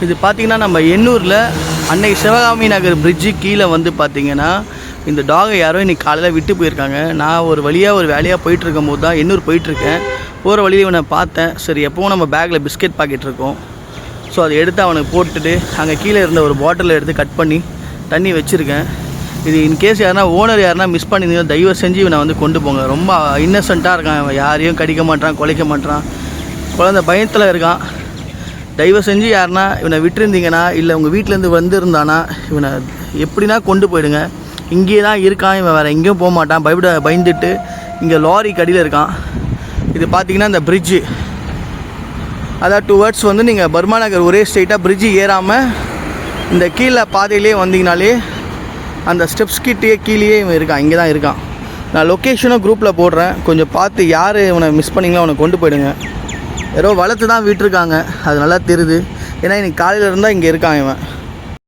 இது பார்த்திங்கன்னா நம்ம எண்ணூரில் அன்னை சிவகாமி நகர் பிரிட்ஜு கீழே வந்து பார்த்திங்கன்னா இந்த டாகை யாரோ இன்றைக்கி காலையில் விட்டு போயிருக்காங்க. நான் ஒரு வேலையாக போயிட்டுருக்கும் போது தான் எண்ணூர் போயிட்டுருக்கேன். போகிற வழியில் இவனை பார்த்தேன். சரி, எப்போவும் நம்ம பேக்கில் பிஸ்கெட் பாக்கெட் இருக்கும், ஸோ அதை எடுத்து அவனுக்கு போட்டுட்டு அங்கே கீழே இருந்த ஒரு பாட்டிலை எடுத்து கட் பண்ணி தண்ணி வச்சுருக்கேன். இது இன்கேஸ் யாருனா ஓனர் யாருனா மிஸ் பண்ணியிருந்தீங்க, தயவு செஞ்சு இவனை வந்து கொண்டு போங்க. ரொம்ப இன்னசென்ட்டாக இருக்கான், அவன் யாரையும் கடிக்க மாட்டான், குலைக்க மாட்டான், குழந்தை பயத்தில் இருக்கான். தயவு செஞ்சு யாருனா இவனை விட்டுருந்தீங்கன்னா, இல்லை உங்கள் வீட்டிலேருந்து வந்திருந்தானா இவனை எப்படின்னா கொண்டு போயிடுங்க. இங்கேயே தான் இருக்கான், இவன் வேறு எங்கேயும் போக மாட்டான். பயந்துட்டு இங்கே லாரி கடியில் இருக்கான். இது பார்த்திங்கன்னா இந்த பிரிட்ஜு, அதான் டுவர்ட்ஸ் வந்து நீங்கள் பர்மா நகர் ஒரே ஸ்ட்ரெயிட்டாக பிரிட்ஜு ஏறாமல் இந்த கீழே பாதையிலே வந்தீங்கனாலே அந்த ஸ்டெப்ஸ் கிட்டேயே கீழேயே இவன் இருக்கான். இங்கே தான் இருக்கான். நான் லொக்கேஷனும் குரூப்பில் போடுறேன், கொஞ்சம் பார்த்து யார் இவனை மிஸ் பண்ணிங்களோ அவனை கொண்டு போயிடுங்க. யாரோ வளர்த்து தான் விட்டுருக்காங்க, அது நல்லா தெரியுது. ஏன்னா இன்றைக்கி காலையில் இருந்தால் இங்கே இருக்கான் இவன்.